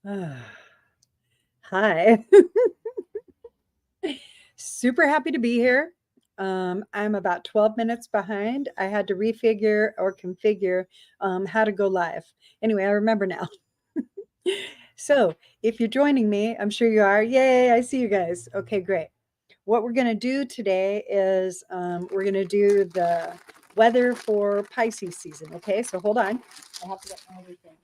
Hi. Super happy to be here. I'm about 12 minutes behind. I had to refigure or configure how to go live. Anyway, I remember now. So, if you're joining me, I'm sure you are. Yay, I see you guys. Okay, great. What we're going to do today is we're going to do the weather for Pisces season. Okay, so hold on. I have to get everything.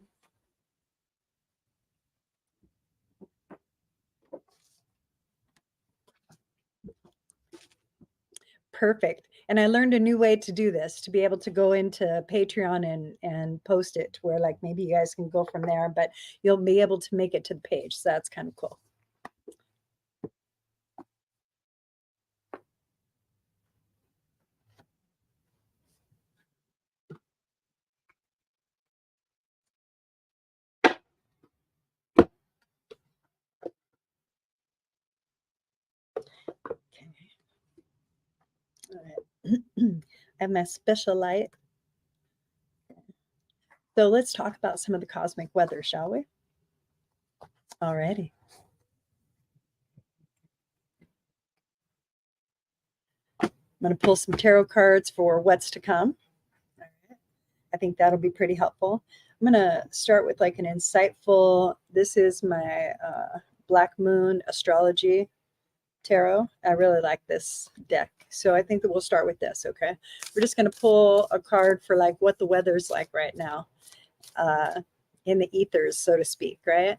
Perfect. And I learned a new way to do this, to be able to go into Patreon and post it to where like maybe you guys can go from there, but you'll be able to make it to the page. So that's kind of cool. Okay. All right. I have my special light. So let's talk about some of the cosmic weather, shall we? Alrighty. I'm going to pull some tarot cards for what's to come. All right. I think that'll be pretty helpful. I'm going to start with like an insightful, this is my Black Moon astrology tarot. I really like this deck. So I think that we'll start with this, okay? We're just going to pull a card for like what the weather's like right now uh, in the ethers, so to speak, right?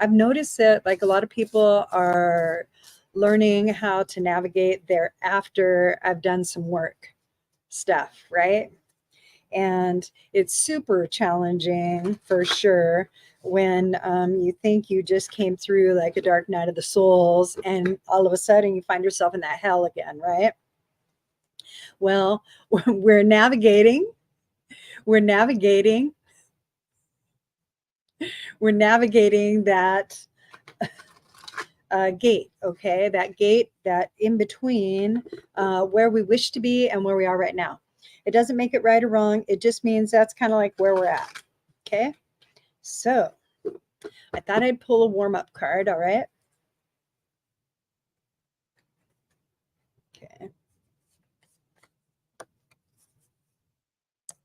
I've noticed that like a lot of people are learning how to navigate their after I've done some work stuff, right? And it's super challenging for sure when you think you just came through like a dark night of the souls and all of a sudden you find yourself in that hell again, right? Well, we're navigating, we're navigating, we're navigating that gate, okay? That gate, that in between where we wish to be and where we are right now. It doesn't make it right or wrong. It just means that's kind of like where we're at, okay? So I thought I'd pull a warm-up card, all right? Okay.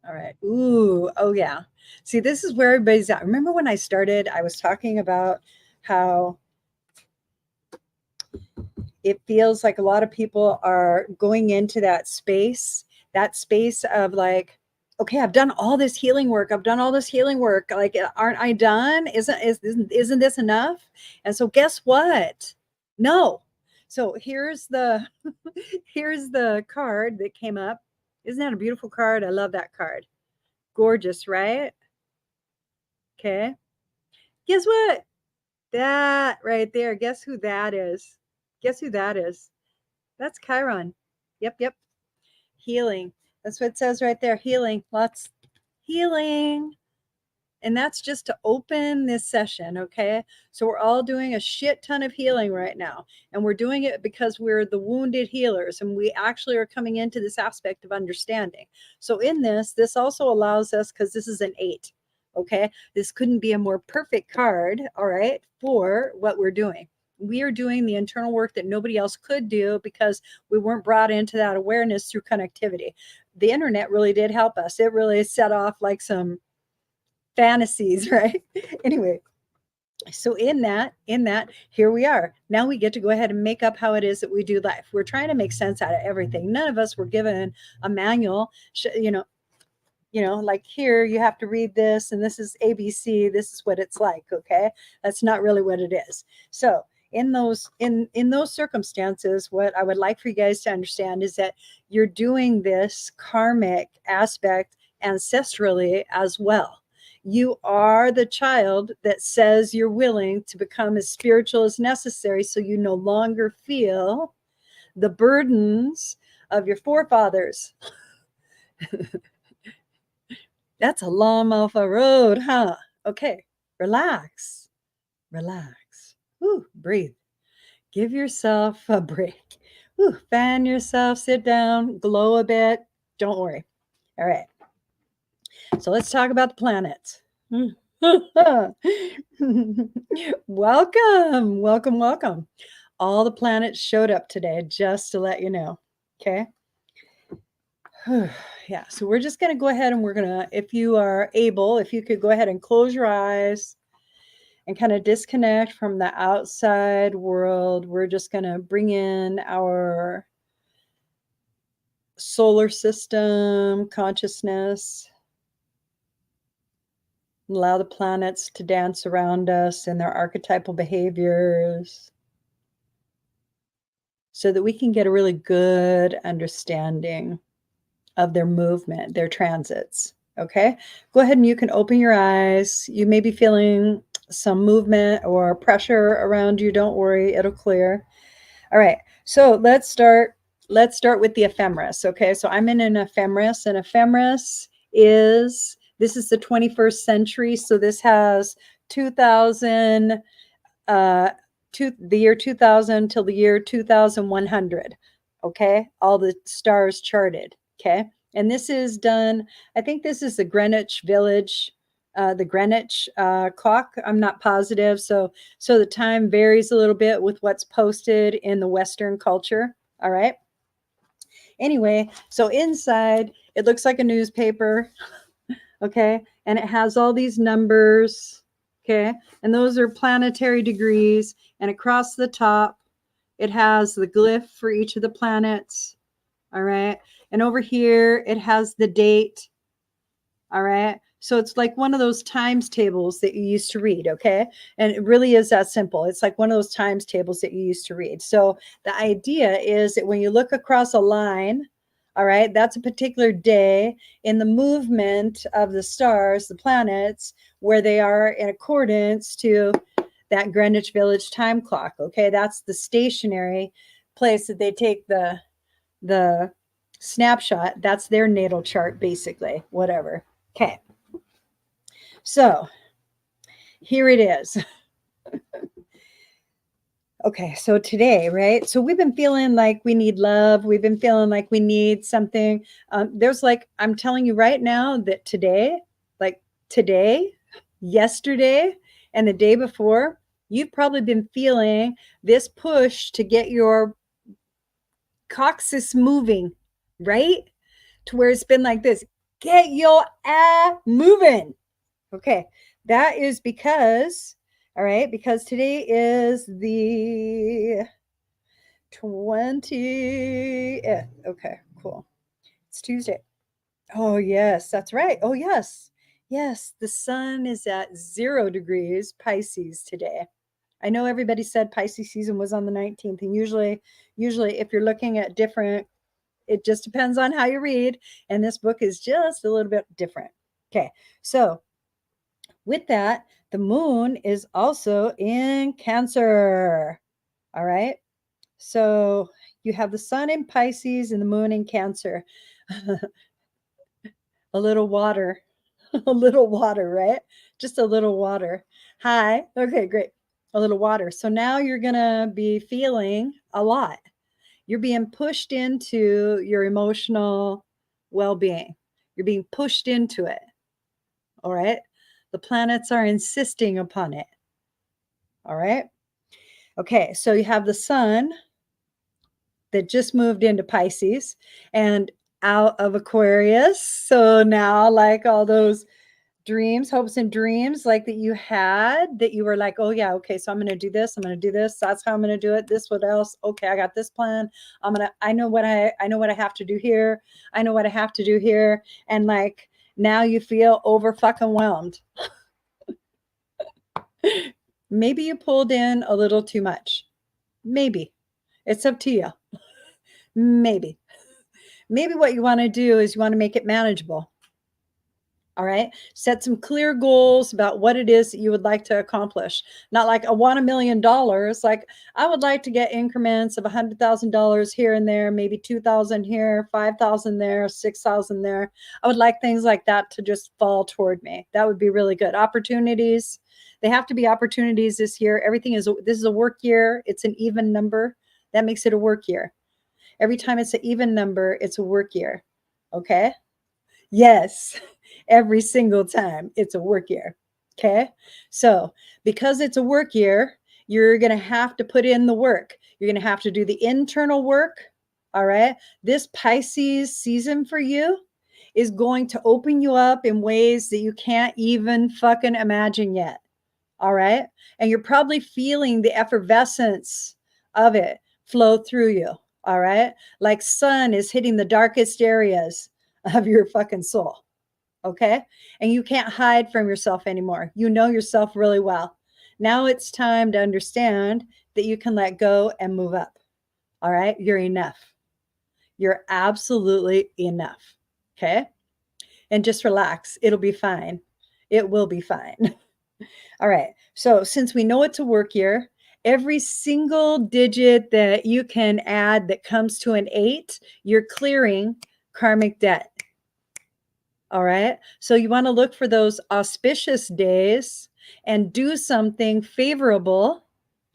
All right. Ooh, oh yeah. See, this is where everybody's at. Remember when I started, I was talking about how it feels like a lot of people are going into that space of like, okay, I've done all this healing work. I've done all this healing work. Like, aren't I done? Isn't this enough? And so guess what? No. So here's the here's the card that came up. Isn't that a beautiful card? I love that card. Gorgeous, right? Okay. Guess what? That right there. Guess who that is? Guess who that is? That's Chiron. Yep, yep. Healing. That's what it says right there. Healing. Lots healing. And that's just to open this session, okay? So we're all doing a shit ton of healing right now. And we're doing it because we're the wounded healers and we actually are coming into this aspect of understanding. So in this also allows us, because this is an 8, okay? This couldn't be a more perfect card, all right, for what we're doing. We are doing the internal work that nobody else could do because we weren't brought into that awareness through connectivity. The internet really did help us. It really set off like some fantasies, right? Anyway, so in that here we are. Now we get to go ahead and make up how it is that we do life. We're trying to make sense out of everything. None of us were given a manual, like here you have to read this and this is ABC, this is what it's like, okay? That's not really what it is. So in those circumstances, what I would like for you guys to understand is that you're doing this karmic aspect ancestrally as well. You are the child that says you're willing to become as spiritual as necessary so you no longer feel the burdens of your forefathers. That's a long off a road, huh? Okay, relax, relax. Ooh, breathe. Give yourself a break. Ooh, fan yourself, sit down, glow a bit. Don't worry. All right. So let's talk about the planets. Welcome, welcome, welcome. All the planets showed up today, just to let you know. Okay. Yeah. So we're just going to go ahead and we're going to, if you are able, if you could go ahead and close your eyes and kind of disconnect from the outside world, we're just going to bring in our solar system consciousness. Allow the planets to dance around us in their archetypal behaviors so that we can get a really good understanding of their movement, their transits. Okay, go ahead and you can open your eyes. You may be feeling some movement or pressure around you. Don't worry, it'll clear. All right, so let's start. Let's start with the ephemeris. Okay, so I'm in an ephemeris, and ephemeris is this is the 21st century. So this has 2000 the year 2000 till the year 2100. Okay, all the stars charted. Okay, and this is done, I think this is the Greenwich Village, the Greenwich clock. I'm not positive, so the time varies a little bit with what's posted in the Western culture. All right, anyway, so inside it looks like a newspaper. Okay, and it has all these numbers. Okay, and those are planetary degrees, and across the top it has the glyph for each of the planets. All right, and over here it has the date. All right, so it's like one of those times tables that you used to read. Okay, and it really is that simple. It's like one of those times tables that you used to read. So the idea is that when you look across a line, all right, that's a particular day in the movement of the stars, the planets, where they are in accordance to that Greenwich Village time clock. Okay, that's the stationary place that they take the snapshot. That's their natal chart, basically. Whatever. Okay, so here it is. Okay, so today, right? So we've been feeling like we need love. We've been feeling like we need something. There's like, I'm telling you right now that today, like today, yesterday, and the day before, you've probably been feeling this push to get your coccyx moving, right? To where it's been like this, get your ass moving. Okay, that is because, all right, because today is the 20th. Okay, cool. It's Tuesday. Oh, yes, that's right. Oh, yes. Yes, the sun is at 0 degrees Pisces today. I know everybody said Pisces season was on the 19th, and usually if you're looking at different, it just depends on how you read, and this book is just a little bit different. Okay, so with that, the moon is also in Cancer. All right. So you have the sun in Pisces and the moon in Cancer. A little water, a little water, right? Just a little water. Hi. Okay, great. A little water. So now you're going to be feeling a lot. You're being pushed into your emotional well being. You're being pushed into it. All right. The planets are insisting upon it. All right. Okay. So you have the sun that just moved into Pisces and out of Aquarius. So now, like all those dreams, hopes, and dreams like that you had, that you were like, oh, yeah, okay, so I'm going to do this. I'm going to do this. That's how I'm going to do it. This, what else? Okay, I got this plan. I know what I have to do here. I know what I have to do here. And like, now you feel over fucking whelmed. Maybe you pulled in a little too much. Maybe. It's up to you. Maybe. Maybe what you want to do is you want to make it manageable. All right. Set some clear goals about what it is that you would like to accomplish. Not like I want $1 million. Like I would like to get increments of $100,000 here and there, maybe 2,000 here, 5,000 there, 6,000 there. I would like things like that to just fall toward me. That would be really good. Opportunities. They have to be opportunities this year. This is a work year. It's an even number. That makes it a work year. Every time it's an even number, it's a work year. Okay. Yes. Every single time it's a work year. Okay. So because it's a work year, you're going to have to put in the work. You're going to have to do the internal work. All right. This Pisces season for you is going to open you up in ways that you can't even fucking imagine yet. All right. And you're probably feeling the effervescence of it flow through you. All right. Like sun is hitting the darkest areas of your fucking soul. Okay. And you can't hide from yourself anymore. You know yourself really well. Now it's time to understand that you can let go and move up. All right. You're enough. You're absolutely enough. Okay. And just relax. It'll be fine. It will be fine. All right. So since we know it's a work year, every single digit that you can add that comes to an 8, you're clearing karmic debt. All right. So you want to look for those auspicious days and do something favorable,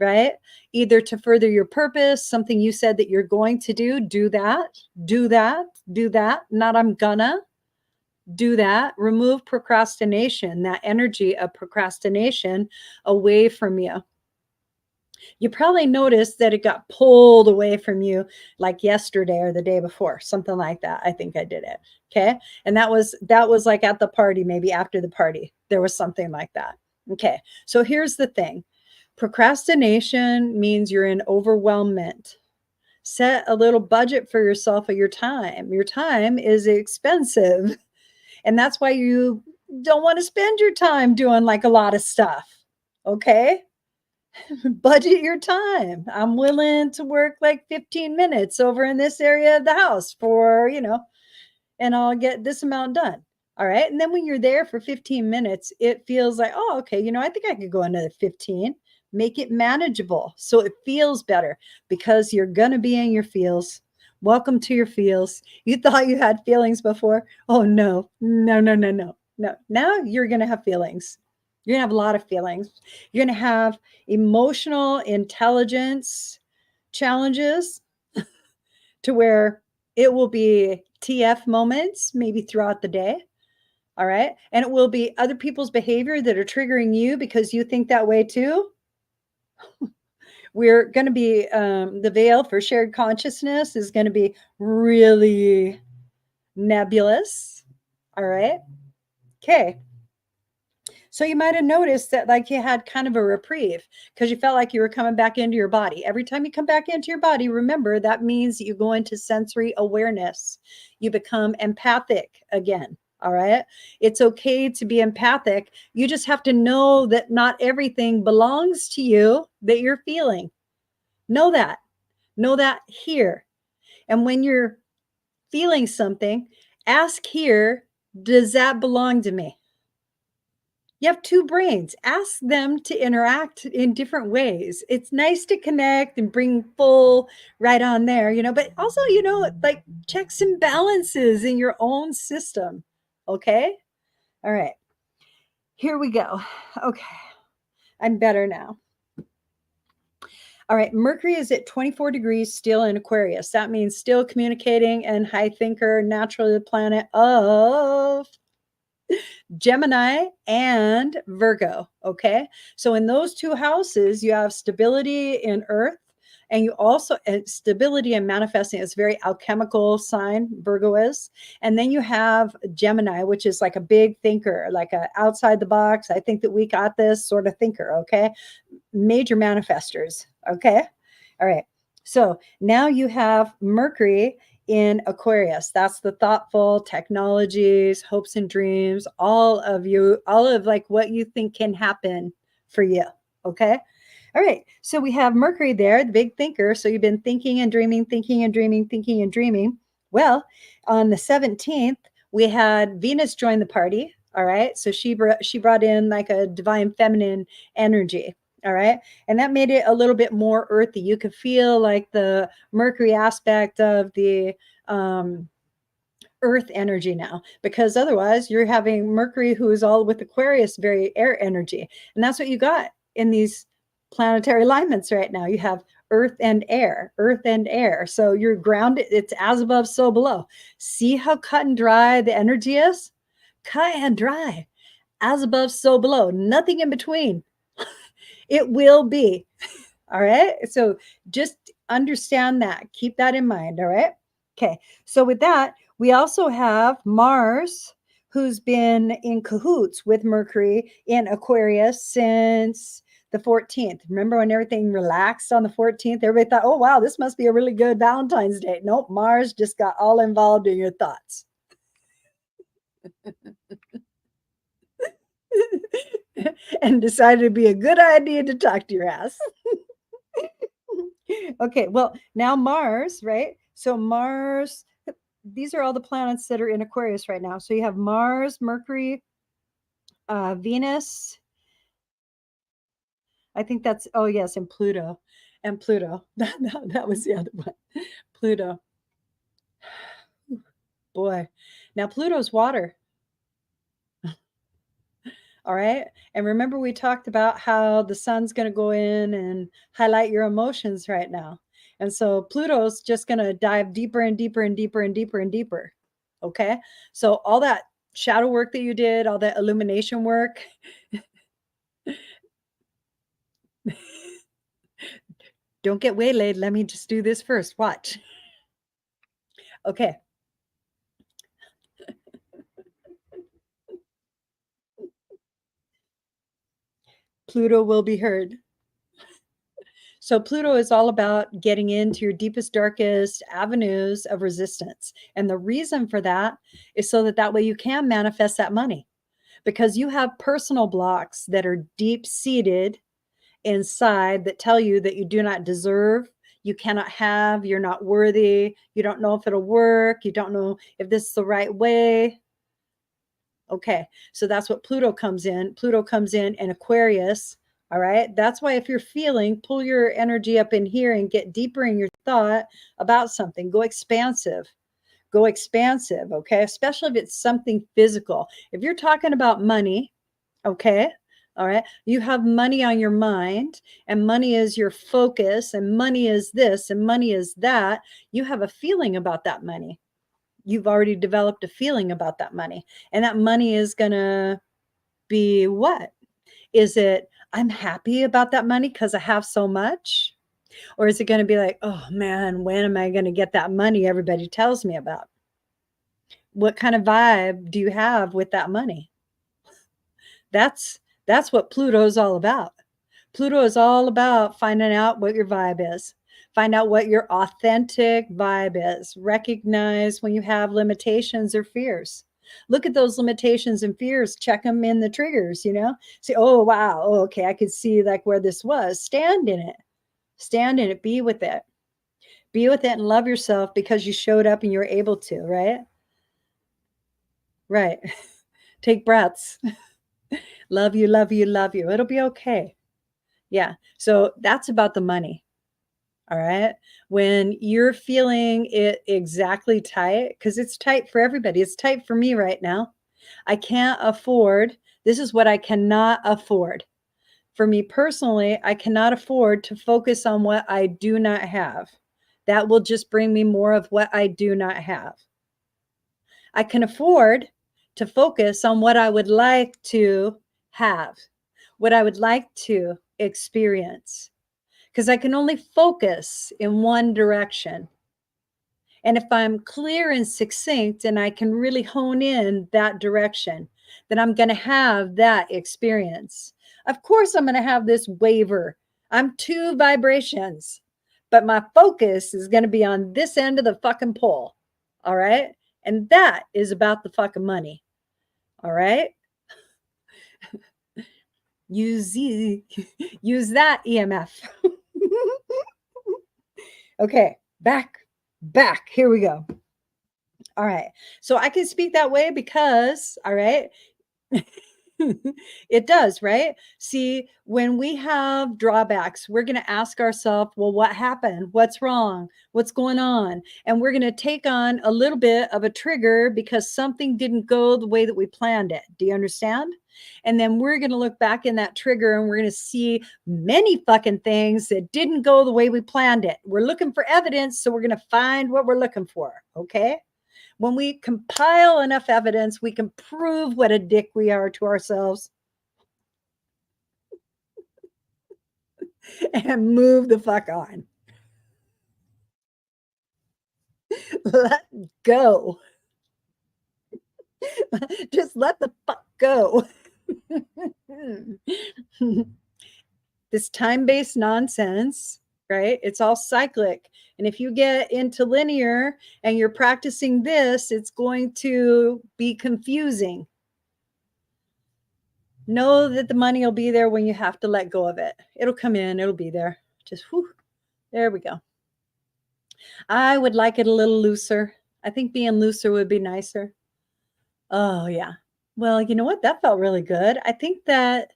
right? Either to further your purpose, something you said that you're going to do that, do that, do that. Not I'm gonna do that. Remove procrastination, that energy of procrastination away from you. You probably noticed that it got pulled away from you like yesterday or the day before, something like that. I think I did it. Okay. And that was like at the party, maybe after the party, there was something like that. Okay. So here's the thing. Procrastination means you're in overwhelmment. Set a little budget for yourself of your time. Your time is expensive. And that's why you don't want to spend your time doing like a lot of stuff. Okay. Budget your time. I'm willing to work like 15 minutes over in this area of the house for, and I'll get this amount done. All right. And then when you're there for 15 minutes, it feels like, oh, okay, I think I could go another 15. Make it manageable so it feels better because you're going to be in your feels. Welcome to your feels. You thought you had feelings before. Oh, no, no, no, no, no, no. Now you're going to have feelings. You're going to have a lot of feelings. You're going to have emotional intelligence challenges to where it will be TF moments, maybe throughout the day. All right. And it will be other people's behavior that are triggering you because you think that way too. We're going to be, the veil for shared consciousness is going to be really nebulous. All right. Okay. So you might have noticed that like you had kind of a reprieve because you felt like you were coming back into your body. Every time you come back into your body, remember that means you go into sensory awareness. You become empathic again. All right. It's okay to be empathic. You just have to know that not everything belongs to you that you're feeling. Know that. Know that here. And when you're feeling something, ask here, does that belong to me? You have two brains. Ask them to interact in different ways. It's nice to connect and bring full right on there, but also, like checks and balances in your own system. Okay. All right. Here we go. Okay. I'm better now. All right. Mercury is at 24 degrees still in Aquarius. That means still communicating and high thinker, naturally the planet of Gemini and Virgo. Okay. So in those two houses, you have stability in Earth, and you also stability and manifesting is very alchemical sign, Virgo is. And then you have Gemini, which is like a big thinker, like a outside the box. I think that we got this sort of thinker. Okay. Major manifestors. Okay. All right. So now you have Mercury in Aquarius. That's the thoughtful technologies, hopes and dreams, all of like what you think can happen for you. Okay. All right. So we have Mercury there, the big thinker. So you've been thinking and dreaming, thinking and dreaming, thinking and dreaming. Well, on the 17th, we had Venus join the party. All right. So she brought in like a divine feminine energy. All right. And that made it a little bit more earthy. You could feel like the Mercury aspect of the earth energy now, because otherwise you're having Mercury, who is all with Aquarius, very air energy. And that's what you got in these planetary alignments right now. You have earth and air, earth and air. So you're grounded. It's as above, so below. See how cut and dry the energy is? Cut and dry. as above, so below, nothing in between. It will be. All right. So just understand that. Keep that in mind. All right. Okay. So with that, we also have Mars, who's been in cahoots with Mercury in Aquarius since the 14th. Remember when everything relaxed on the 14th? Everybody thought, oh, wow, this must be a really good Valentine's Day. Nope. Mars just got all involved in your thoughts. And decided it'd be a good idea to talk to your ass. Okay, well, now Mars, right? So Mars, these are all the planets that are in Aquarius right now. So you have Mars, Mercury, Venus. I think that's, oh, yes, and Pluto. And Pluto. That was the other one. Pluto. Boy. Now Pluto's water. All right. And remember, we talked about how the sun's going to go in and highlight your emotions right now. And so Pluto's just going to dive deeper and deeper and deeper and deeper and deeper. Okay. So all that shadow work that you did, all that illumination work. Don't get waylaid. Let me just do this first. Watch. Okay. Pluto will be heard. So Pluto is all about getting into your deepest, darkest avenues of resistance. And the reason for that is so that way you can manifest that money, because you have personal blocks that are deep seated inside that tell you that you do not deserve, you cannot have, you're not worthy, you don't know if it'll work, you don't know if this is the right way. Okay, so that's what Pluto comes in. Pluto comes in Aquarius. All right. That's why if you're feeling, pull your energy up in here and get deeper in your thought about something. Go expansive. Go expansive. Okay. Especially if it's something physical. If you're talking about money, okay. All right. You have money on your mind, and money is your focus, and money is this, and money is that. You have a feeling about that money. You've already developed a feeling about that money. And that money is going to be what? Is it, I'm happy about that money because I have so much? Or is it going to be like, oh man, when am I going to get that money everybody tells me about? What kind of vibe do you have with that money? That's what Pluto is all about. Pluto is all about finding out what your vibe is. Find out what your authentic vibe is. Recognize when you have limitations or fears. Look at those limitations and fears, check them in the triggers, say, oh, wow. Oh, okay. I could see like where this was. Stand in it. Stand in it. Be with it. Be with it and love yourself because you showed up and you're able to, right? Right. Take breaths. Love you, love you, love you. It'll be okay. Yeah. So that's about the money. All right. When you're feeling it exactly tight, because it's tight for everybody, it's tight for me right now. I can't afford, this is what I cannot afford. For me personally, I cannot afford to focus on what I do not have. That will just bring me more of what I do not have. I can afford to focus on what I would like to have, what I would like to experience, because I can only focus in one direction. And if I'm clear and succinct and I can really hone in that direction, then I'm going to have that experience. Of course, I'm going to have this waver. I'm 2 vibrations, but my focus is going to be on this end of the fucking pole. All right. And that is about the fucking money. All right. Use that EMF. Okay. Back. Here we go. All right. So I can speak that way because, all right, it does, right? See, when we have drawbacks, we're going to ask ourselves, well, what happened? What's wrong? What's going on? And we're going to take on a little bit of a trigger because something didn't go the way that we planned it. Do you understand? And then we're going to look back in that trigger and we're going to see many fucking things that didn't go the way we planned it. We're looking for evidence, so we're going to find what we're looking for. Okay. When we compile enough evidence, we can prove what a dick we are to ourselves and move the fuck on. Let go. Just let the fuck go. This time-based nonsense, right? It's all cyclic. And if you get into linear and you're practicing this, it's going to be confusing. Know that the money will be there when you have to let go of it. It'll come in, it'll be there. Just whew, there we go. I would like it a little looser. I think being looser would be nicer. Oh, yeah. Well, you know what? That felt really good. I think that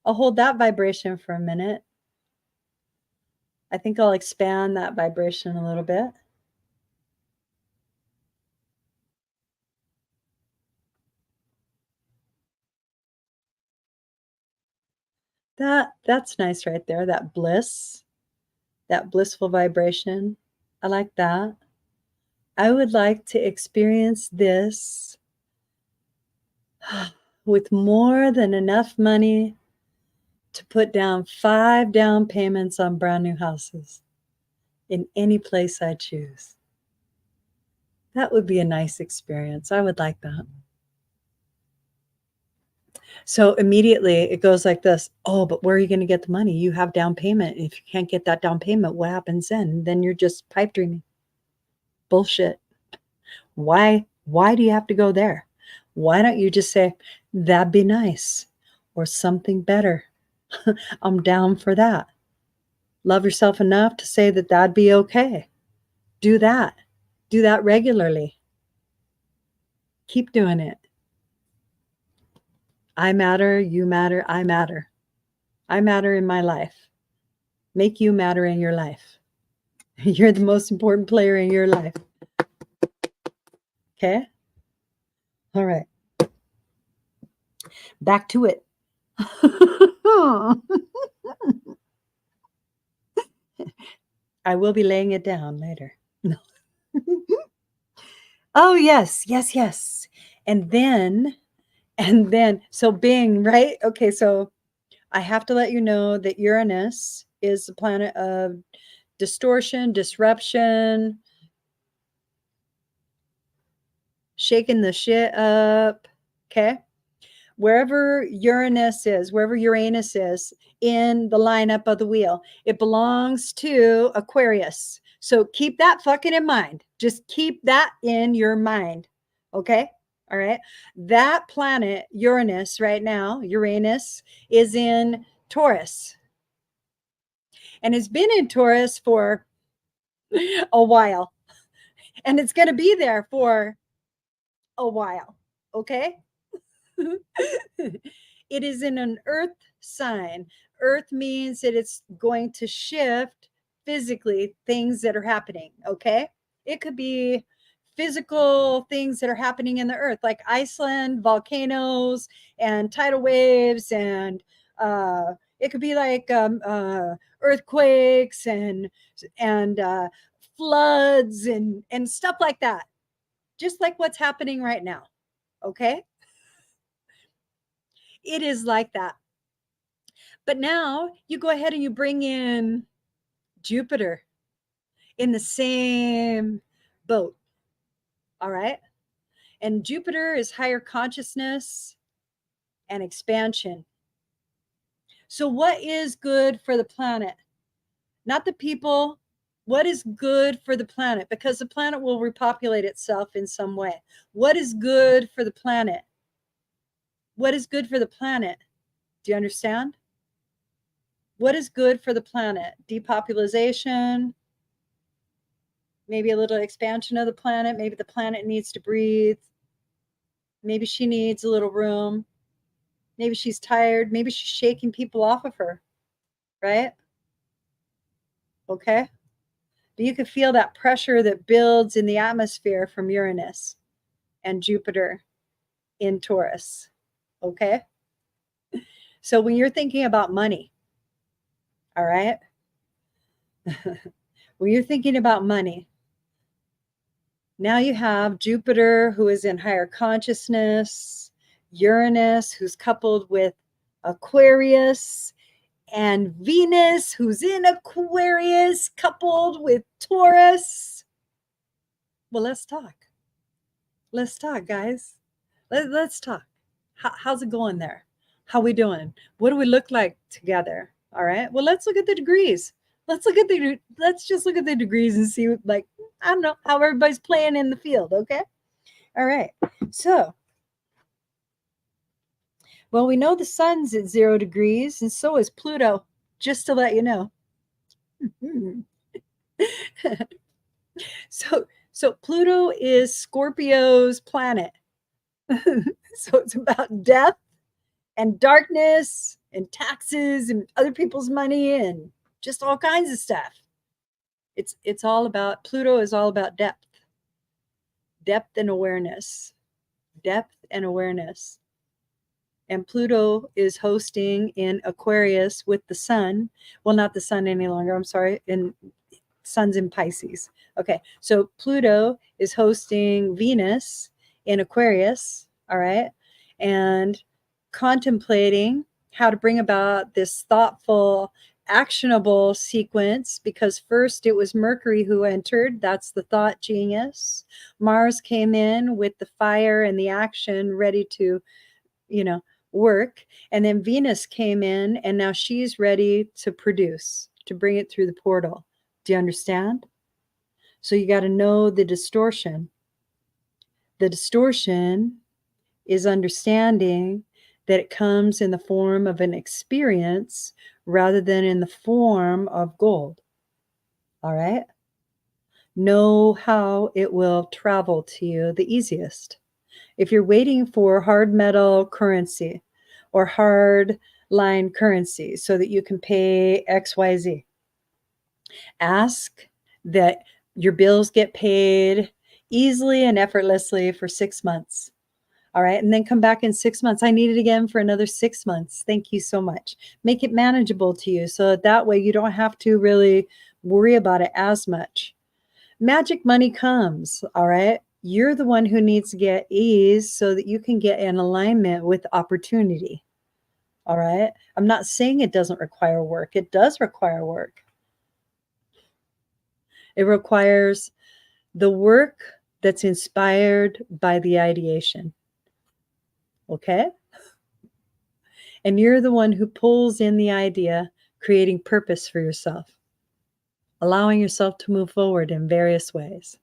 I'll hold that vibration for a minute. I think I'll expand that vibration a little bit. That's nice right there. That bliss, that blissful vibration. I like that. I would like to experience this with more than enough money to put down 5 down payments on brand new houses in any place I choose. That would be a nice experience. I would like that. So immediately it goes like this. Oh, but where are you going to get the money? You have down payment. If you can't get that down payment, what happens then? Then you're just pipe dreaming. Bullshit. Why do you have to go there? Why don't you just say, that'd be nice, or something better? I'm down for that. Love yourself enough to say that that'd be okay. Do that. Do that regularly. Keep doing it. I matter, you matter, I matter. I matter in my life. Make you matter in your life. You're the most important player in your life. Okay? All right. Back to it. I will be laying it down later. No. Oh, yes, yes, yes. And then, so being right. Okay, so I have to let you know that Uranus is the planet of distortion, disruption, shaking the shit up. Okay. Wherever Uranus is in the lineup of the wheel, it belongs to Aquarius. So keep that fucking in mind. Just keep that in your mind. Okay. All right. That planet, Uranus, right now, Uranus is in Taurus and it's been in Taurus for a while and it's going to be there for a while. Okay. It is in an earth sign. Earth means that it's going to shift physically things that are happening. Okay. It could be physical things that are happening in the earth, like Iceland, volcanoes, and tidal waves, and it could be like earthquakes and floods and stuff like that, just like what's happening right now. Okay. It is like that. But now you go ahead and you bring in Jupiter in the same boat. All right. And Jupiter is higher consciousness and expansion. So, what is good for the planet? Not the people. What is good for the planet? Because the planet will repopulate itself in some way. What is good for the planet? What is good for the planet? Do you understand? What is good for the planet? Depopulation, maybe a little expansion of the planet. Maybe the planet needs to breathe. Maybe she needs a little room. Maybe she's tired. Maybe she's shaking people off of her, right? Okay. But you can feel that pressure that builds in the atmosphere from Uranus and Jupiter in Taurus. Okay. So when you're thinking about money, all right, when you're thinking about money, Now you have Jupiter, who is in higher consciousness, Uranus, who's coupled with Aquarius, and Venus, who's in Aquarius, coupled with Taurus. Well, let's talk. Let's talk, guys. Let's talk. How's it going there? How we doing? What do we look like together? All right. Well, let's look at the degrees. Let's just look at the degrees and see, like, I don't know how everybody's playing in the field. Okay. All right. So, well, we know the sun's at 0 degrees, and so is Pluto. Just to let you know. So Pluto is Scorpio's planet. So it's about death and darkness and taxes and other people's money and just all kinds of stuff. It's all about, Pluto is all about depth. Depth and awareness. Depth and awareness. And Pluto is hosting in Aquarius with the sun. Well, not the sun any longer. I'm sorry. In sun's in Pisces. Okay. So Pluto is hosting Venus in Aquarius. All right. And contemplating how to bring about this thoughtful, actionable sequence, because first it was Mercury who entered. That's the thought genius. Mars came in with the fire and the action ready to, work. And then Venus came in, and now she's ready to produce, to bring it through the portal. Do you understand? So you got to know the distortion. The distortion is understanding that it comes in the form of an experience rather than in the form of gold. All right? Know how it will travel to you the easiest. If you're waiting for hard metal currency or hard line currency so that you can pay XYZ, ask that your bills get paid easily and effortlessly for 6 months. All right. And then come back in 6 months. I need it again for another 6 months. Thank you so much. Make it manageable to you so that way you don't have to really worry about it as much. Magic money comes. All right. You're the one who needs to get ease so that you can get in alignment with opportunity. All right. I'm not saying it doesn't require work. It does require work. It requires the work that's inspired by the ideation. Okay? And you're the one who pulls in the idea, creating purpose for yourself, allowing yourself to move forward in various ways.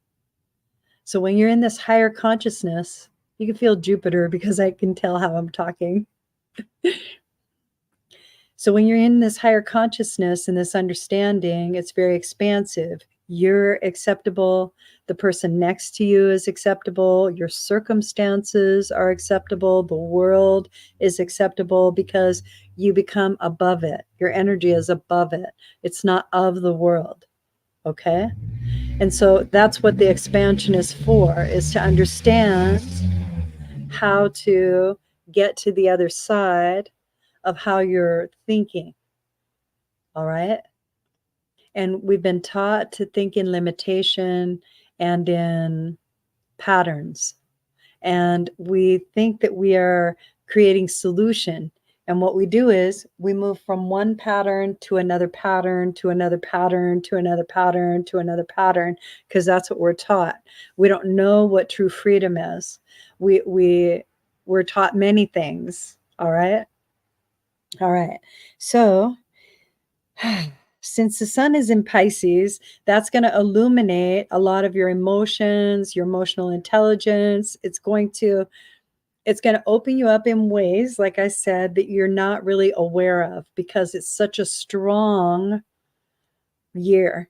So when you're in this higher consciousness, you can feel Jupiter because I can tell how I'm talking. So when you're in this higher consciousness and this understanding, it's very expansive. You're acceptable. The person next to you is acceptable. Your circumstances are acceptable. The world is acceptable because you become above it. Your energy is above it. It's not of the world. Okay? And so that's what the expansion is for, is to understand how to get to the other side of how you're thinking. All right? And we've been taught to think in limitation and in patterns. And we think that we are creating solution. And what we do is we move from one pattern to another pattern, to another pattern, to another pattern, to another pattern, because that's what we're taught. We don't know what true freedom is. We're taught many things. All right. All right. So since the sun is in Pisces, that's going to illuminate a lot of your emotions, your emotional intelligence. It's going to open you up in ways, like I said, that you're not really aware of because it's such a strong year.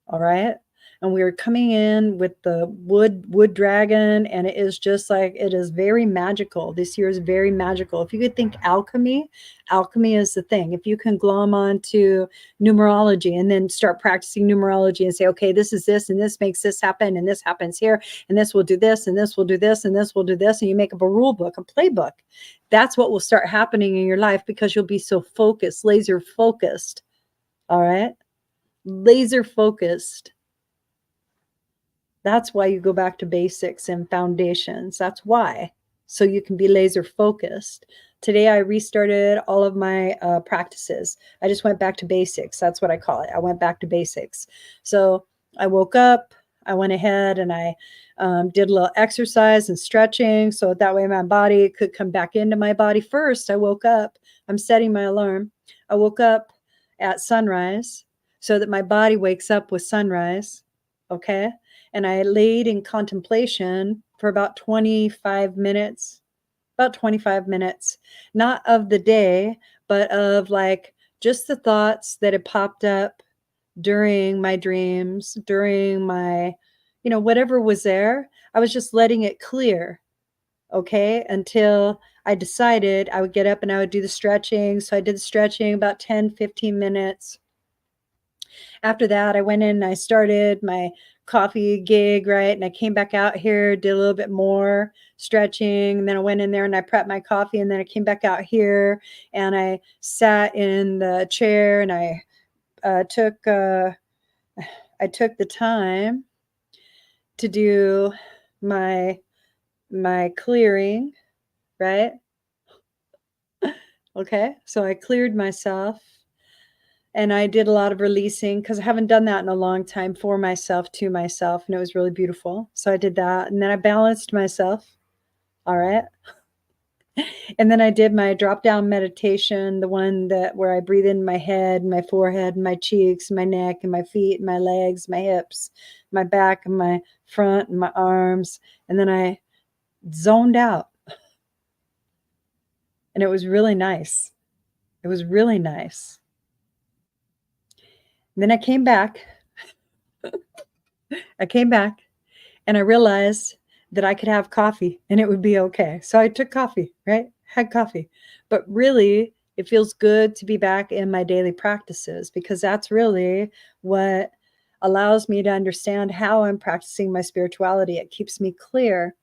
All right. And we are coming in with the wood dragon, and it is just like, it is very magical. This year is very magical. If you could think alchemy is the thing. If you can glom on to numerology and then start practicing numerology and say, okay, this is this, and this makes this happen, and this happens here, and this will do this, and this will do this, and this will do this, and you make up a rule book, a playbook. That's what will start happening in your life because you'll be so focused, laser focused. All right. Laser focused. That's why you go back to basics and foundations. That's why. So you can be laser focused. Today, I restarted all of my practices. I just went back to basics. That's what I call it. I went back to basics. So I woke up, I went ahead and I did a little exercise and stretching. So that way my body could come back into my body. First, I woke up, I'm setting my alarm. I woke up at sunrise so that my body wakes up with sunrise. Okay. And I laid in contemplation for about 25 minutes, not of the day, but of like just the thoughts that had popped up during my dreams, during my, whatever was there. I was just letting it clear. Okay. Until I decided I would get up and I would do the stretching. So I did the stretching about 10, 15 minutes. After that, I went in and I started my coffee gig, right? And I came back out here, did a little bit more stretching. And then I went in there and I prepped my coffee. And then I came back out here and I sat in the chair and I took the time to do my clearing, right? Okay. So I cleared myself. And I did a lot of releasing because I haven't done that in a long time for myself, to myself, and it was really beautiful. So I did that, and then I balanced myself. All right. And then I did my drop down meditation, the one that where I breathe in my head, my forehead, my cheeks, my neck, and my feet, my legs, my hips, my back, and my front, and my arms. And then I zoned out. And it was really nice. It was really nice. And then I came back. And I realized that I could have coffee and it would be okay. So I took coffee, right? Had coffee. But really, it feels good to be back in my daily practices because that's really what allows me to understand how I'm practicing my spirituality. It keeps me clear.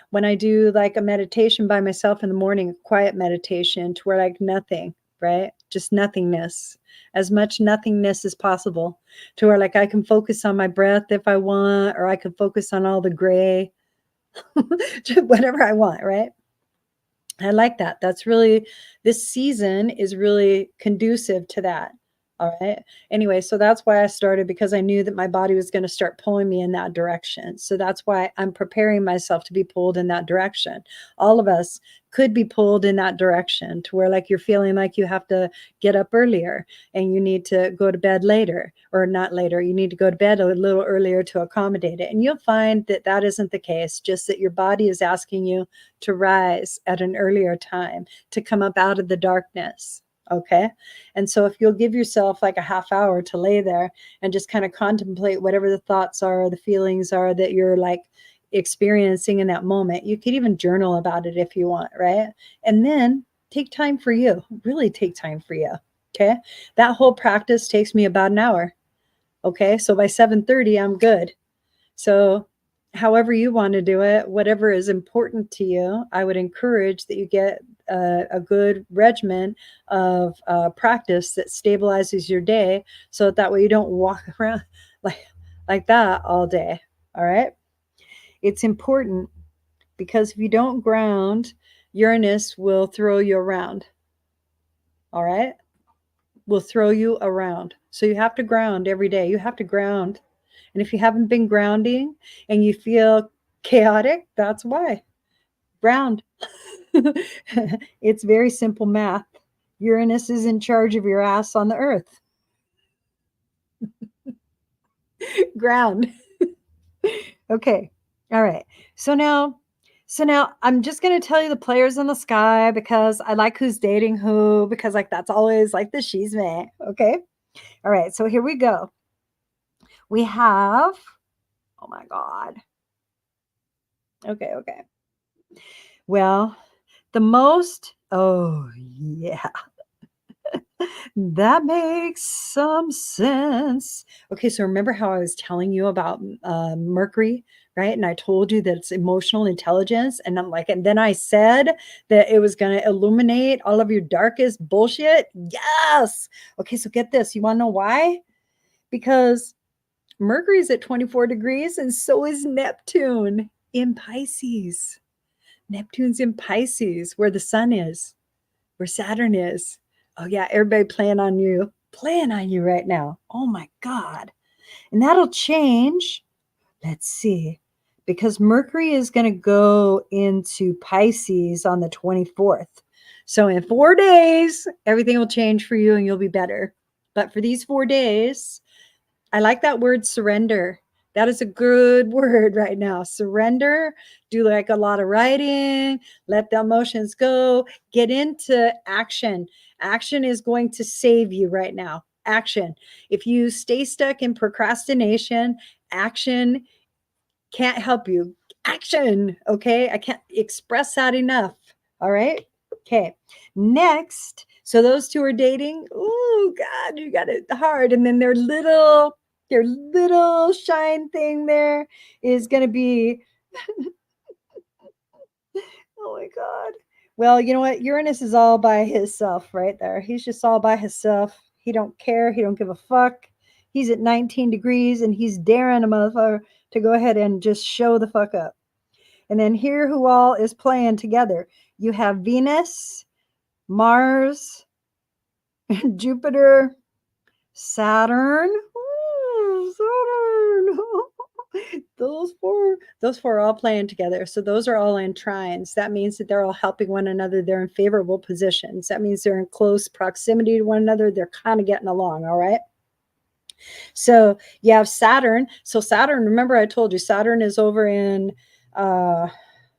When I do like a meditation by myself in the morning, a quiet meditation to where like nothing, right? Just nothingness, as much nothingness as possible to where like I can focus on my breath if I want, or I can focus on all the gray, whatever I want, right? I like that. That's really, this season is really conducive to that. All right. Anyway, so that's why I started because I knew that my body was going to start pulling me in that direction. So that's why I'm preparing myself to be pulled in that direction. All of us could be pulled in that direction to where like you're feeling like you have to get up earlier and you need to go to bed later, or not later. You need to go to bed a little earlier to accommodate it. And you'll find that that isn't the case, just that your body is asking you to rise at an earlier time, to come up out of the darkness. Okay. And so if you'll give yourself like a half hour to lay there and just kind of contemplate whatever the thoughts are, the feelings are that you're like experiencing in that moment, you could even journal about it if you want, right? And then take time for you, really take time for you. Okay. That whole practice takes me about an hour. Okay. So by 7:30, I'm good. So however you want to do it, whatever is important to you, I would encourage that you get a good regimen of practice that stabilizes your day, so that way you don't walk around like that all day. All right. It's important because if you don't ground, Uranus will throw you around. All right. Will throw you around. So you have to ground every day. You have to ground. And if you haven't been grounding and you feel chaotic, that's why. Ground. It's very simple math. Uranus is in charge of your ass on the earth. Ground. Okay. All right. So now I'm just going to tell you the players in the sky because I like who's dating who, because like that's always like the she's me. Okay. All right. So here we go. We have, oh my God. Okay. Well, oh yeah, that makes some sense. Okay, so remember how I was telling you about Mercury, right? And I told you that it's emotional intelligence. And I'm like, and then I said that it was going to illuminate all of your darkest bullshit. Yes. Okay, so get this. You want to know why? Because Mercury is at 24 degrees, and so is Neptune in Pisces. Neptune's in Pisces, where the sun is, where Saturn is. Oh, yeah, everybody playing on you right now. Oh, my God. And that'll change. Let's see. Because Mercury is going to go into Pisces on the 24th. So in 4 days, everything will change for you and you'll be better. But for these 4 days, I like that word surrender. That is a good word right now. Surrender, do like a lot of writing, let the emotions go, get into action. Action is going to save you right now. Action. If you stay stuck in procrastination, action can't help you. Action. Okay. I can't express that enough. All right. Okay. Next. So those two are dating. Oh, God, you got it hard. And then their little shine thing there is going to be, oh my God. Well, you know what? Uranus is all by himself right there. He's just all by himself. He don't care. He don't give a fuck. He's at 19 degrees and he's daring a motherfucker to go ahead and just show the fuck up. And then here who all is playing together. You have Venus, Mars, Jupiter, Saturn. Ooh, Saturn. those four are all playing together. So those are all in trines. That means that they're all helping one another. They're in favorable positions. That means they're in close proximity to one another. They're kind of getting along. All right. So you have Saturn. So Saturn, remember I told you Saturn is over in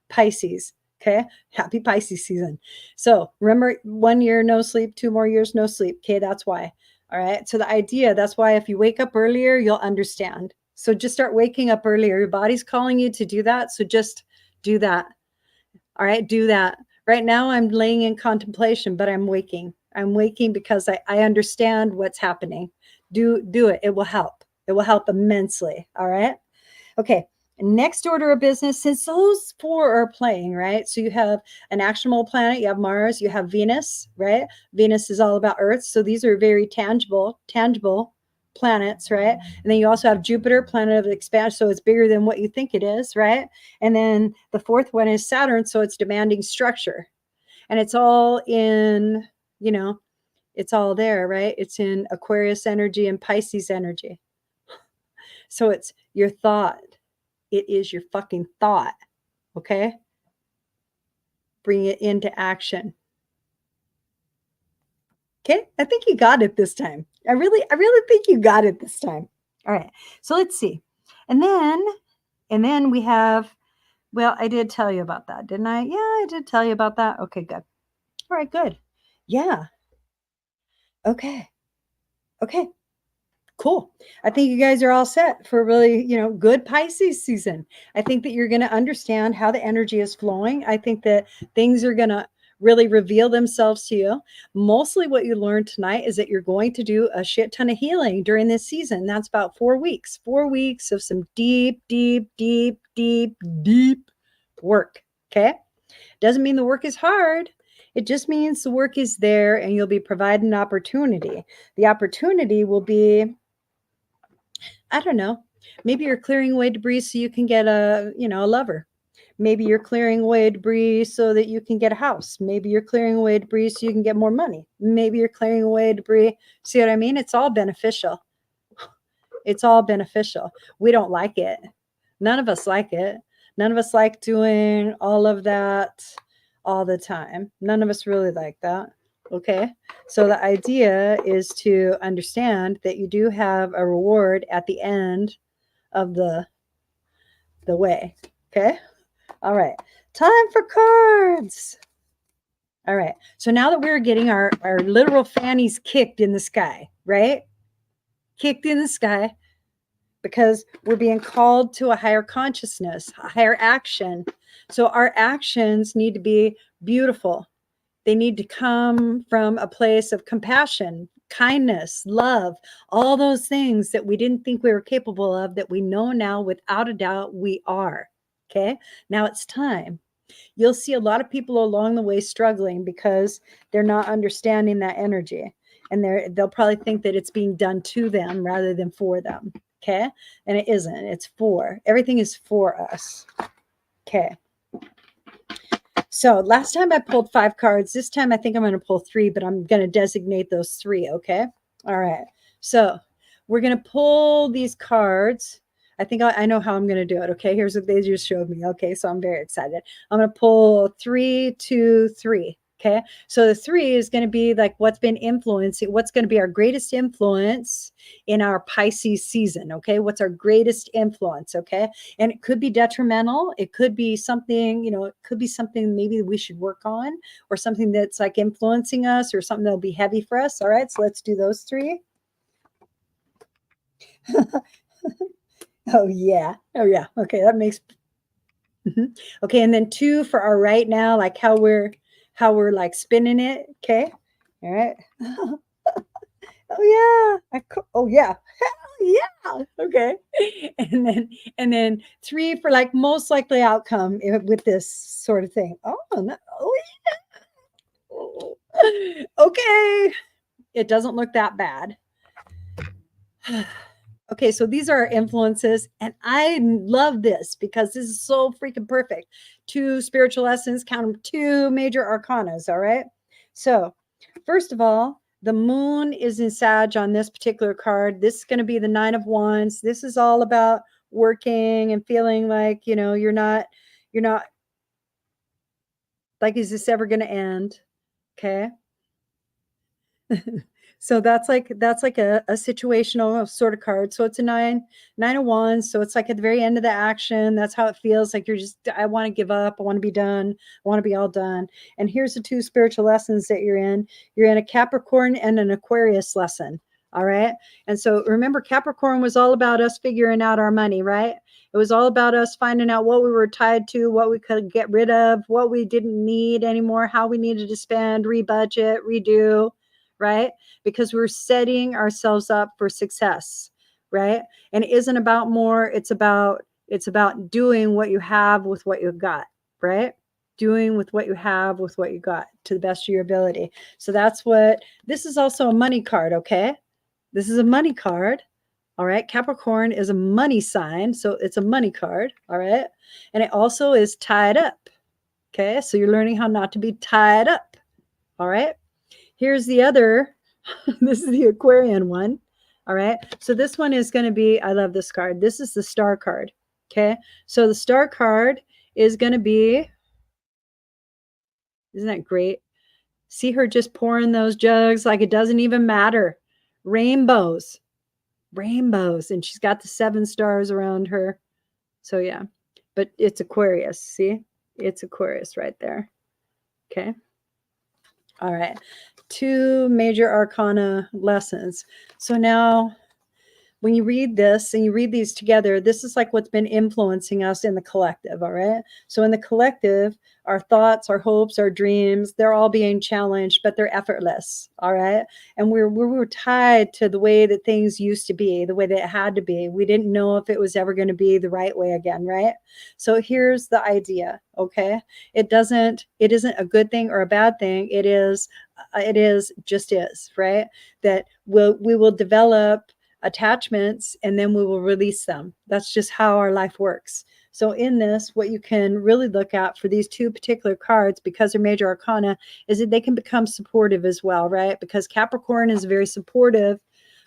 Pisces. Okay. Happy Pisces season. So remember 1 year, no sleep, 2 more years, no sleep. Okay. That's why. All right. So the idea, that's why if you wake up earlier, you'll understand. So just start waking up earlier. Your body's calling you to do that. So just do that. All right. Do that. Right now I'm laying in contemplation, but I'm waking. I'm waking because I understand what's happening. Do it. It will help. It will help immensely. All right. Okay. Next order of business, since those four are playing, right? So you have an actionable planet, you have Mars, you have Venus, right? Venus is all about Earth. So these are very tangible planets, right? And then you also have Jupiter, planet of expansion. So it's bigger than what you think it is, right? And then the fourth one is Saturn. So it's demanding structure. And it's all in, it's all there, right? It's in Aquarius energy and Pisces energy. So it's your thought. It is your fucking thought. Okay? Bring it into action. Okay? I think you got it this time. I really think you got it this time. All right. So let's see. And then we have, well, I did tell you about that, didn't I? Yeah, I did tell you about that. Okay, good. All right, good. Yeah. Okay. Okay. Cool. I think you guys are all set for really, good Pisces season. I think that you're going to understand how the energy is flowing. I think that things are going to really reveal themselves to you. Mostly what you learned tonight is that you're going to do a shit ton of healing during this season. That's about 4 weeks. 4 weeks of some deep, deep, deep, deep, deep work. Okay? Doesn't mean the work is hard. It just means the work is there and you'll be provided an opportunity. The opportunity will be, I don't know. Maybe you're clearing away debris so you can get a lover. Maybe you're clearing away debris so that you can get a house. Maybe you're clearing away debris so you can get more money. Maybe you're clearing away debris. See what I mean? It's all beneficial. It's all beneficial. We don't like it. None of us like it. None of us like doing all of that all the time. None of us really like that. Okay. So the idea is to understand that you do have a reward at the end of the way. Okay. All right. Time for cards. All right. So now that we're getting our literal fannies kicked in the sky, right? Kicked in the sky because we're being called to a higher consciousness, a higher action. So our actions need to be beautiful. They need to come from a place of compassion, kindness, love, all those things that we didn't think we were capable of that we know now without a doubt we are. Okay. Now it's time. You'll see a lot of people along the way struggling because they're not understanding that energy. And they'll probably think that it's being done to them rather than for them. Okay. And it isn't. It's for. Everything is for us. Okay. So last time I pulled 5 cards. This time I think I'm going to pull 3, but I'm going to designate those 3. Okay. All right. So we're going to pull these cards. I think I know how I'm going to do it. Okay. Here's what they just showed me. Okay. So I'm very excited. I'm going to pull 3, 2, 3. Okay. So the 3 is going to be like what's been influencing, what's going to be our greatest influence in our Pisces season. Okay. What's our greatest influence? Okay. And it could be detrimental. It could be something, it could be something maybe we should work on, or something that's like influencing us, or something that'll be heavy for us. All right. So let's do those 3. Oh, yeah. Oh, yeah. Okay. That makes, mhm. Okay. And then 2 for our right now, like how we're like spinning it. Okay. All right. Oh yeah. Oh yeah. Yeah. Okay. And then 3 for like most likely outcome with this sort of thing. Oh, no. Oh yeah. Okay. It doesn't look that bad. Okay, so these are our influences, and I love this because this is so freaking perfect. 2 spiritual lessons, count them, 2 major arcanas. All right. So, first of all, the moon is in Sag on this particular card. This is going to be the 9 of Wands. This is all about working and feeling like, you're not like, is this ever going to end? Okay. So that's like a situational sort of card. So it's a nine of wands. So it's like at the very end of the action. That's how it feels. Like you're just, I want to give up. I want to be done. I want to be all done. And here's the 2 spiritual lessons that you're in. You're in a Capricorn and an Aquarius lesson. All right. And so remember, Capricorn was all about us figuring out our money, right? It was all about us finding out what we were tied to, what we could get rid of, what we didn't need anymore, how we needed to spend, rebudget, redo, right? Because we're setting ourselves up for success, right? And it isn't about more, it's about doing what you have with what you've got, right? Doing with what you have with what you got to the best of your ability. So that's what this is. Also a money card, okay? This is a money card. All right. Capricorn is a money sign, so it's a money card, all right? And it also is tied up. Okay? So you're learning how not to be tied up. All right? Here's the other. This is the Aquarian one. All right. So this one is going to be, I love this card. This is the star card. Okay. So the star card is going to be, isn't that great? See her just pouring those jugs like it doesn't even matter. Rainbows, rainbows. And she's got the 7 stars around her. So yeah, but it's Aquarius. See, it's Aquarius right there. Okay. All right. 2 major arcana lessons. So now when you read this and you read these together, this is like what's been influencing us in the collective. All right. So in the collective, our thoughts, our hopes, our dreams, they're all being challenged, but they're effortless. All right. And we're tied to the way that things used to be, the way that it had to be. We didn't know if it was ever going to be the right way again. Right. So here's the idea. Okay. It isn't a good thing or a bad thing. Just is, right? That we will develop attachments and then we will release them. That's just how our life works. So in this, what you can really look at for these 2 particular cards, because they're major arcana, is that they can become supportive as well, right? Because Capricorn is very supportive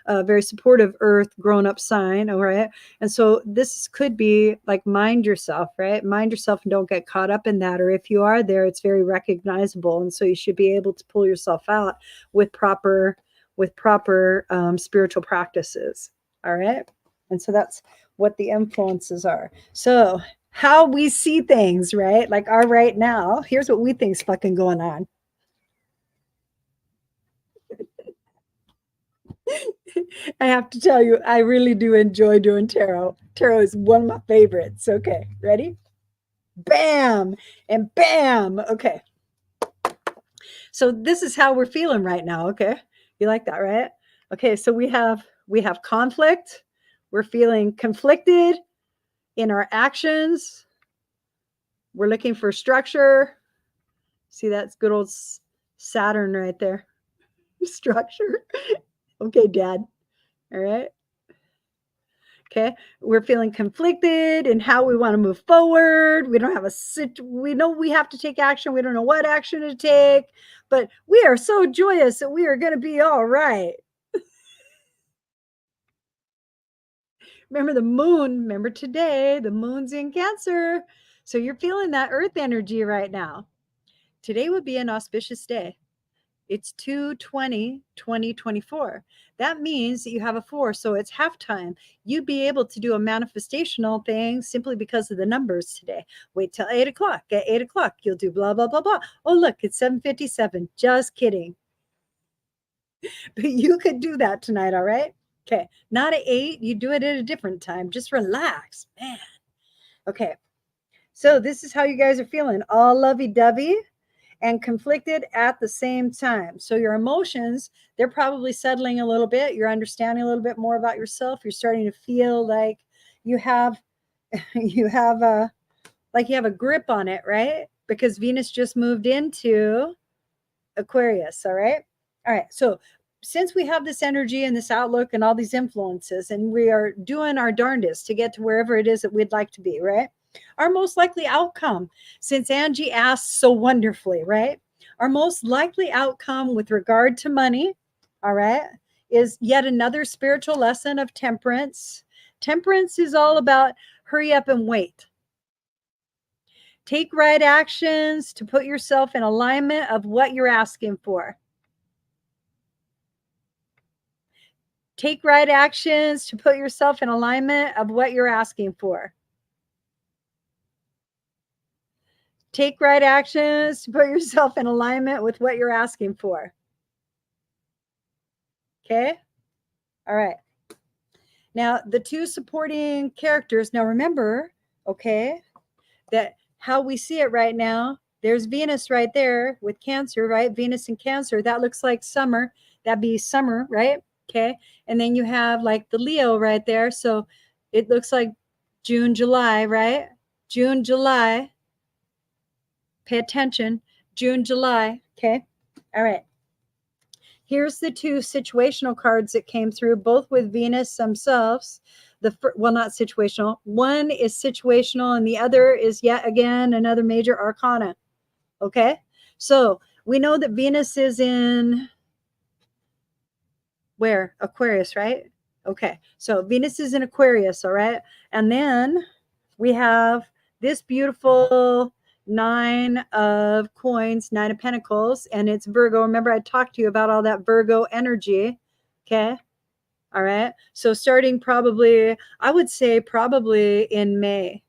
earth grown up sign. All right. And so this could be like, mind yourself, right? Mind yourself and don't get caught up in that. Or if you are there, it's very recognizable. And so you should be able to pull yourself out with proper spiritual practices. All right. And so that's what the influences are. So how we see things, right? Like our right now, here's what we think's fucking going on. I have to tell you, I really do enjoy doing tarot. Tarot is one of my favorites. Okay, ready? Bam and bam. Okay. So this is how we're feeling right now. Okay. You like that, right? Okay. So we have conflict. We're feeling conflicted in our actions. We're looking for structure. See, that's good old Saturn right there. Structure. Okay, Dad. All right. Okay. We're feeling conflicted in how we want to move forward. We don't have we know we have to take action. We don't know what action to take, but we are so joyous that we are going to be all right. Remember the moon, remember today, the moon's in Cancer. So you're feeling that earth energy right now. Today would be an auspicious day. It's 2/20/2024. That means that you have a 4, so it's halftime. You'd be able to do a manifestational thing simply because of the numbers today. Wait till 8 o'clock. At 8 o'clock, you'll do blah, blah, blah, blah. Oh, look, it's 7:57. Just kidding. But you could do that tonight, all right? Okay. Not at 8. You do it at a different time. Just relax, man. Okay. So this is how you guys are feeling. All lovey-dovey and conflicted at the same time. So your emotions, they're probably settling a little bit. You're understanding a little bit more about yourself. You're starting to feel like you have you have a like you have a grip on it, right? Because Venus just moved into Aquarius, all right? All right. So since we have this energy and this outlook and all these influences, and we are doing our darndest to get to wherever it is that we'd like to be, right? Our most likely outcome, since Angie asked so wonderfully, right? Our most likely outcome with regard to money, all right, is yet another spiritual lesson of temperance. Temperance is all about hurry up and wait. Take right actions to put yourself in alignment of what you're asking for. Take right actions to put yourself in alignment of what you're asking for. Take right actions to put yourself in alignment with what you're asking for. Okay? All right. Now, the two supporting characters, now remember, okay, that how we see it right now, there's Venus right there with Cancer, right? Venus and Cancer, that looks like summer. That'd be summer, right? Okay. And then you have like the Leo right there. So it looks like June, July, right? June, July. Pay attention. June, July. Okay. All right. Here's the two situational cards that came through, both with Venus themselves. Well, not situational. One is situational, and the other is yet again another major arcana. Okay. So we know that Venus is in where? Aquarius, right? Okay. So Venus is in Aquarius. All right. And then we have this beautiful 9 of coins, 9 of pentacles, and it's Virgo. Remember, I talked to you about all that Virgo energy. Okay. All right. So starting probably, I would say probably in May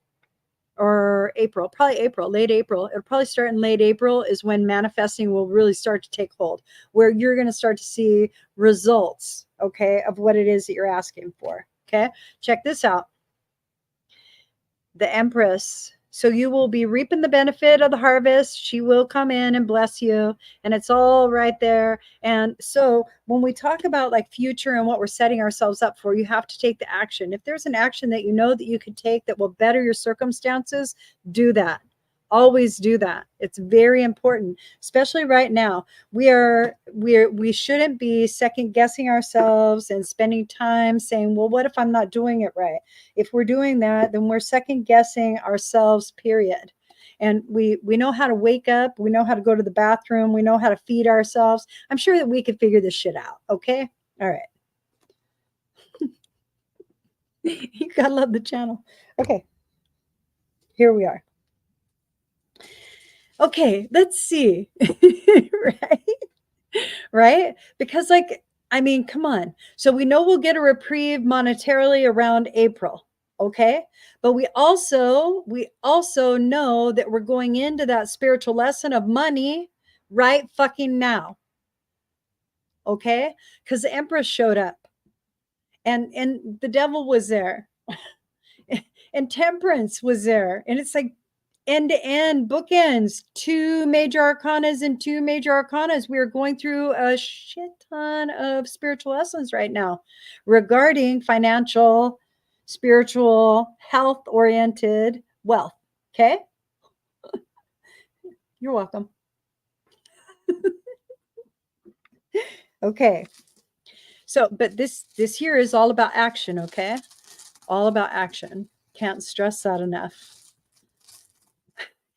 or April, probably April, late April. It'll probably start in late April is when manifesting will really start to take hold, where you're going to start to see results, okay, of what it is that you're asking for. Okay. Check this out. The Empress. So you will be reaping the benefit of the harvest. She will come in and bless you, and it's all right there. And so when we talk about like future and what we're setting ourselves up for, you have to take the action. If there's an action that you know that you could take that will better your circumstances, do that. Always do that. It's very important, especially right now. We shouldn't be second guessing ourselves and spending time saying, well, what if I'm not doing it right? If we're doing that, then we're second guessing ourselves, period. And we know how to wake up, we know how to go to the bathroom, we know how to feed ourselves. I'm sure that we could figure this shit out. Okay. All right. You gotta love the channel. Okay. Here we are. Okay, let's see. Right? Right? Because like, I mean, come on. So we know we'll get a reprieve monetarily around April. Okay? But we also know that we're going into that spiritual lesson of money right fucking now. Okay? Because the Empress showed up and the devil was there. And temperance was there. And it's like end to end bookends, 2 major arcanas and 2 major arcanas. We are going through a shit ton of spiritual lessons right now regarding financial, spiritual, health oriented wealth. Okay. You're welcome. Okay. So, but this here is all about action. Okay. All about action. Can't stress that enough.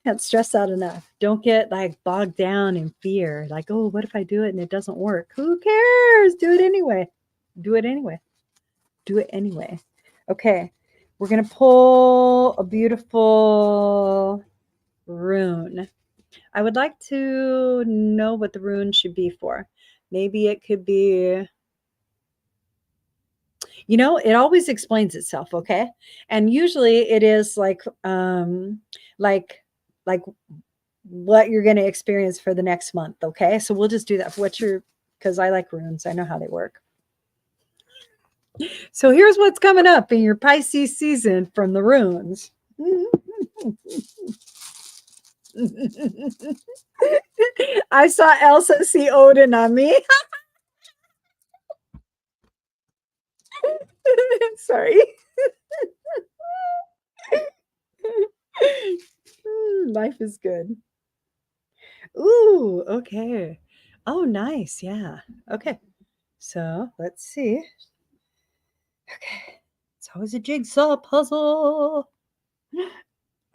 Can't stress that enough. Don't get like bogged down in fear. Like, oh, what if I do it and it doesn't work? Who cares? Do it anyway. Do it anyway. Do it anyway. Okay. We're going to pull a beautiful rune. I would like to know what the rune should be for. Maybe it could be, it always explains itself, okay? And usually it is like like what you're going to experience for the next month, okay? So we'll just do that. Because I like runes. I know how they work. So here's what's coming up in your Pisces season from the runes. I saw Elsa see Odin on me. Sorry. Life is good. Ooh, okay. Oh, nice. Yeah. Okay. So let's see. Okay. It's always a jigsaw puzzle.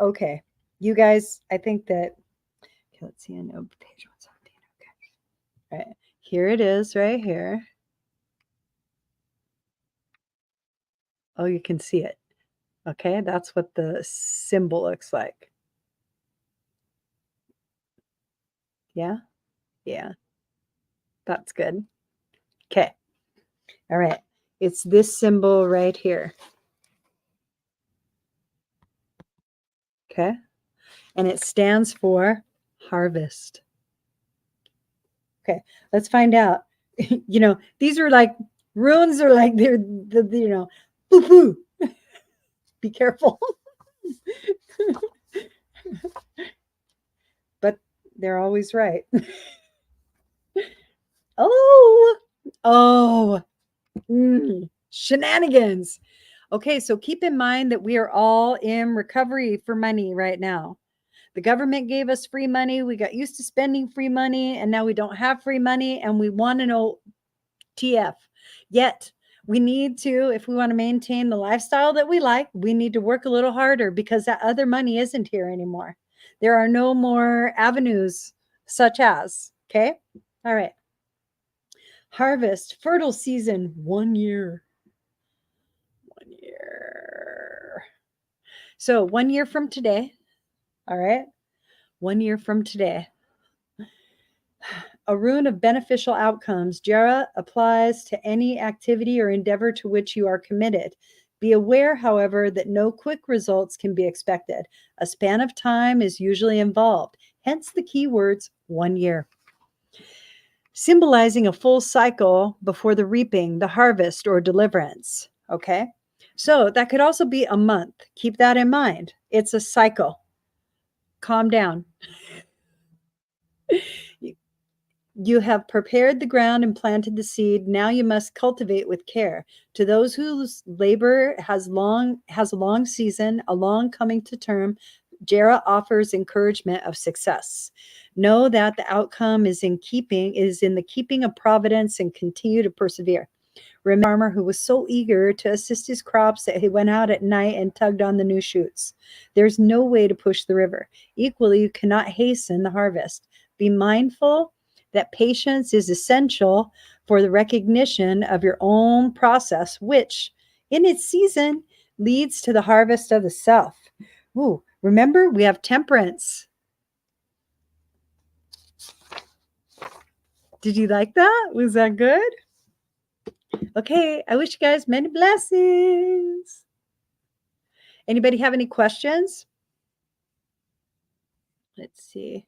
Okay. You guys, I think that, okay, let's see. I know page 117. Okay. All right. Here it is right here. Oh, you can see it. Okay. That's what the symbol looks like. Yeah. Yeah. That's good. Okay. All right. It's this symbol right here. Okay. And it stands for harvest. Okay. Let's find out. These are like runes are like they're poo poo. Be careful. But they're always right. Oh, shenanigans. Okay, so keep in mind that we are all in recovery for money right now. The government gave us free money. We got used to spending free money, and now we don't have free money, and we want to know TF. Yet, we need to, if we want to maintain the lifestyle that we like, we need to work a little harder because that other money isn't here anymore. There are no more avenues such as, okay? All right. Harvest, fertile season, 1 year. 1 year. So 1 year from today, all right? 1 year from today. A rune of beneficial outcomes. Jera applies to any activity or endeavor to which you are committed. Be aware, however, that no quick results can be expected. A span of time is usually involved, hence the keywords 1 year. Symbolizing a full cycle before the reaping, the harvest, or deliverance. Okay? So that could also be a month. Keep that in mind. It's a cycle. Calm down. You have prepared the ground and planted the seed. Now you must cultivate with care. To those whose labor has a long season, a long coming to term, Jera offers encouragement of success. Know that the outcome is in the keeping of providence, and continue to persevere. Remember the farmer who was so eager to assist his crops that he went out at night and tugged on the new shoots. There's no way to push the river. Equally, you cannot hasten the harvest. Be mindful that patience is essential for the recognition of your own process, which in its season leads to the harvest of the self. Ooh, remember, we have temperance. Did you like that? Was that good? Okay, I wish you guys many blessings. Anybody have any questions? Let's see.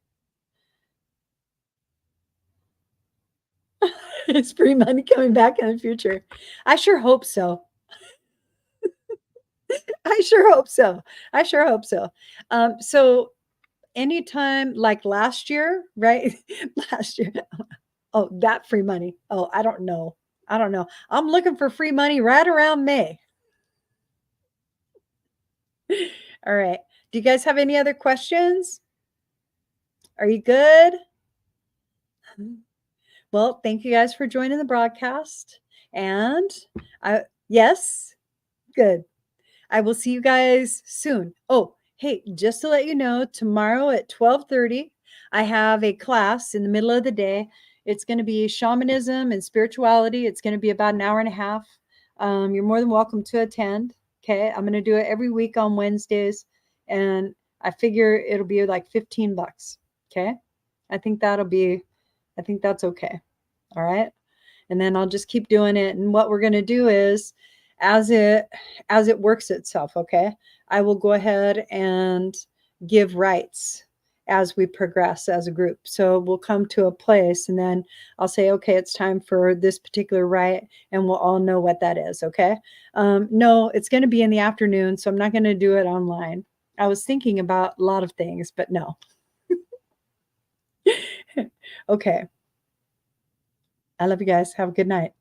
Is free money coming back in the future? I sure hope so. I sure hope so. I sure hope so. So anytime like last year, right? Last year. Oh, that free money. Oh, I don't know. I don't know. I'm looking for free money right around May. All right. Do you guys have any other questions? Are you good? Well, thank you guys for joining the broadcast. And yes, good. I will see you guys soon. Oh, hey, just to let you know, tomorrow at 12:30, I have a class in the middle of the day. It's going to be shamanism and spirituality. It's going to be about an hour and a half. You're more than welcome to attend. Okay. I'm going to do it every week on Wednesdays. And I figure it'll be like $15. Okay. I think that's okay. All right. And then I'll just keep doing it. And what we're going to do is as it works itself, okay, I will go ahead and give rights as we progress as a group. So we'll come to a place and then I'll say, okay, it's time for this particular right, and we'll all know what that is. Okay. No, it's going to be in the afternoon, so I'm not going to do it online. I was thinking about a lot of things, but no. Okay. I love you guys. Have a good night.